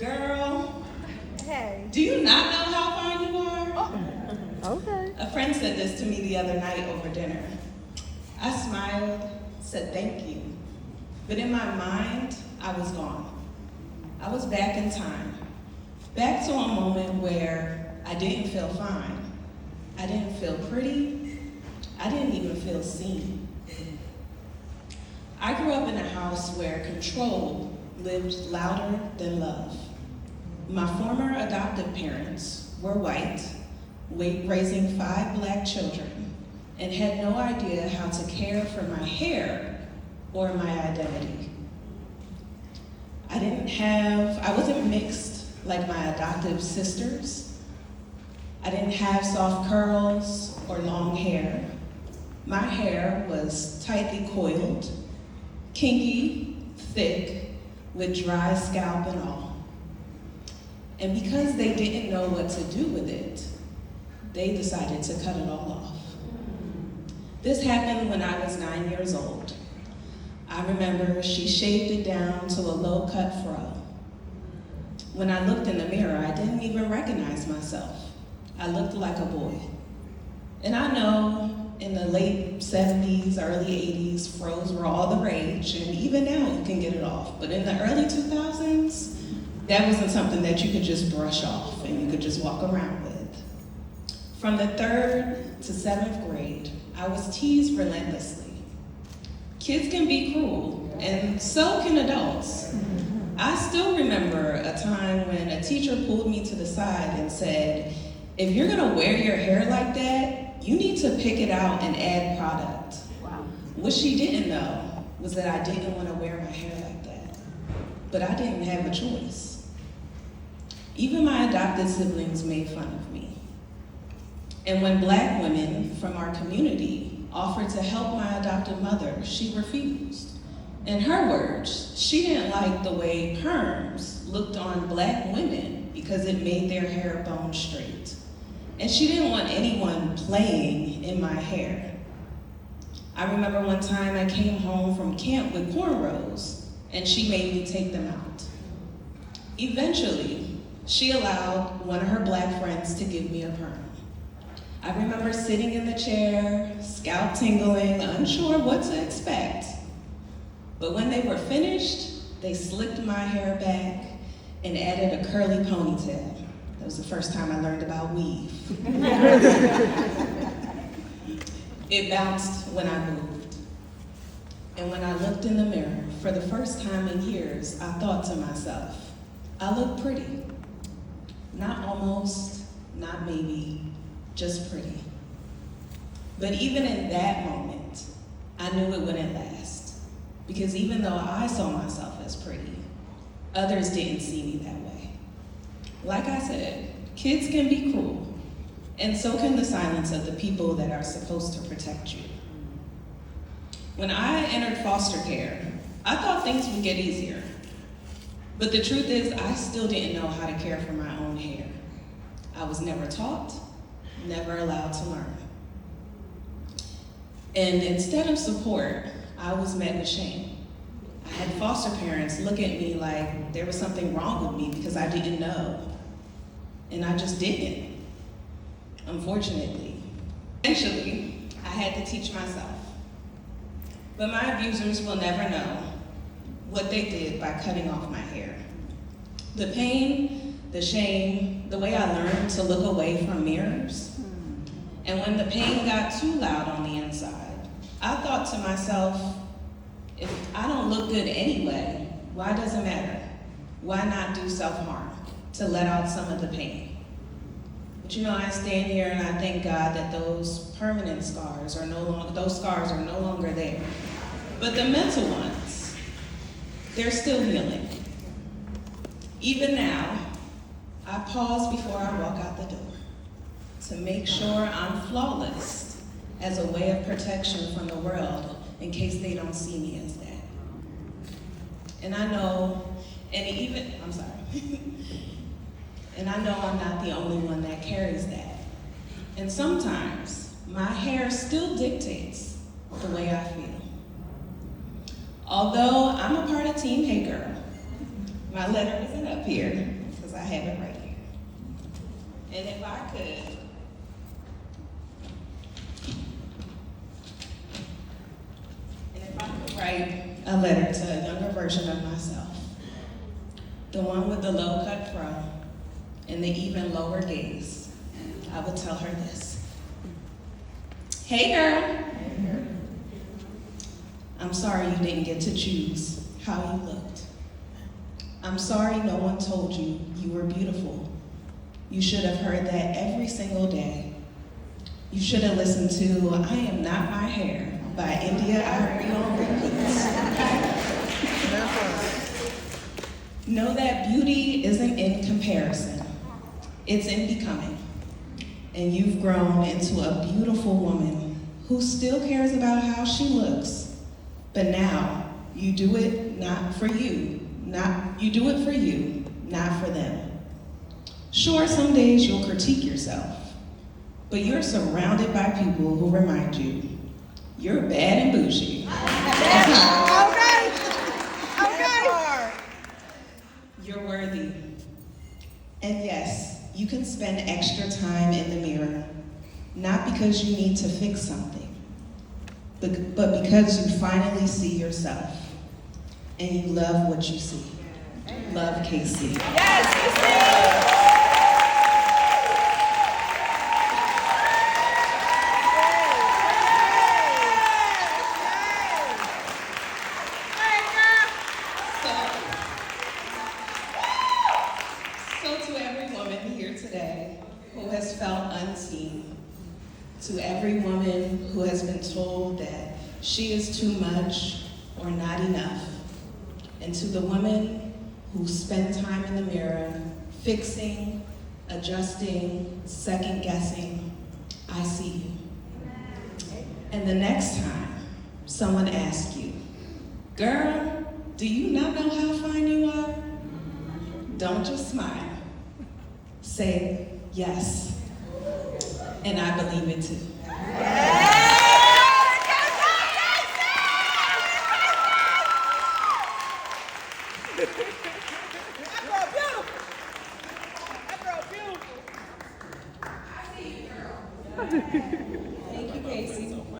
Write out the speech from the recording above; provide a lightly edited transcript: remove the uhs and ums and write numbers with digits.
Girl, Hey. do you not know how fine you are? Oh, okay. A friend said this to me the other night over dinner. I smiled, said thank you. But in my mind, I was gone. I was back in time. Back to a moment where I didn't feel fine. I didn't feel pretty. I didn't even feel seen. I grew up in a house where control lived louder than love. My former adoptive parents were white, raising 5 Black children, and had no idea how to care for my hair or my identity. I wasn't mixed like my adoptive sisters. I didn't have soft curls or long hair. My hair was tightly coiled, kinky, thick, with dry scalp and all. And because they didn't know what to do with it, they decided to cut it all off. This happened when I was 9 years old. I remember she shaved it down to a low-cut fro. When I looked in the mirror, I didn't even recognize myself. I looked like a boy. And I know in the late 70s, early 80s, fros were all the rage, and even now you can get it off. But in the early 2000s, that wasn't something that you could just brush off and you could just walk around with. From the 3rd to 7th grade, I was teased relentlessly. Kids can be cruel, and so can adults. I still remember a time when a teacher pulled me to the side and said, if you're gonna wear your hair like that, you need to pick it out and add product. Wow. What she didn't know was that I didn't want to wear my hair like that, but I didn't have a choice. Even my adopted siblings made fun of me. And when Black women from our community offered to help my adopted mother, she refused. In her words, she didn't like the way perms looked on Black women because it made their hair bone straight. And she didn't want anyone playing in my hair. I remember one time I came home from camp with cornrows, and she made me take them out. Eventually, she allowed one of her Black friends to give me a perm. I remember sitting in the chair, scalp tingling, unsure what to expect. But when they were finished, they slicked my hair back and added a curly ponytail. That was the first time I learned about weave. It bounced when I moved. And when I looked in the mirror, for the first time in years, I thought to myself, I look pretty. Not almost, not maybe, just pretty. But even in that moment, I knew it wouldn't last. Because even though I saw myself as pretty, others didn't see me that way. Like I said, kids can be cruel, and so can the silence of the people that are supposed to protect you. When I entered foster care, I thought things would get easier. But the truth is, I still didn't know how to care for my own hair. I was never taught, never allowed to learn. And instead of support, I was met with shame. I had foster parents look at me like there was something wrong with me because I didn't know. And I just didn't, unfortunately. Eventually, I had to teach myself. But my abusers will never know what they did by cutting off my hair. The pain, the shame, the way I learned to look away from mirrors. And when the pain got too loud on the inside, I thought to myself, if I don't look good anyway, why does it matter? Why not do self-harm to let out some of the pain? But you know, I stand here and I thank God that those permanent scars are no longer there. But the mental ones, they're still healing. Even now, I pause before I walk out the door to make sure I'm flawless as a way of protection from the world in case they don't see me as that. And I know, and I know I'm not the only one that carries that. And sometimes my hair still dictates the way I feel. Although I'm a part of Team Hey Girl, My letter isn't up here because I have it right here. And if I could write a letter to a younger version of myself, the one with the low cut fro and the even lower gaze, I would tell her this. Hey girl. I'm sorry you didn't get to choose how you looked. I'm sorry no one told you you were beautiful. You should have heard that every single day. You should have listened to I Am Not My Hair by India Ivory on repeats. Know that beauty isn't in comparison. It's in becoming. And you've grown into a beautiful woman who still cares about how she looks. But now, you do it not for you. You do it for you, not for them. Sure, some days you'll critique yourself, but you're surrounded by people who remind you, you're bad and bougie. Okay. You're worthy. And yes, you can spend extra time in the mirror, not because you need to fix something, but because you finally see yourself and you love what you see. Love, Kaysie. So to every woman here today who has felt unseen, to every woman who has been told that she is too much or not enough, and to the women who spend time in the mirror fixing, adjusting, second guessing, I see you. And the next time someone asks you, girl, do you not know how fine you are? Don't just smile. Say, yes. And I believe it too. Thank you, Kaysie.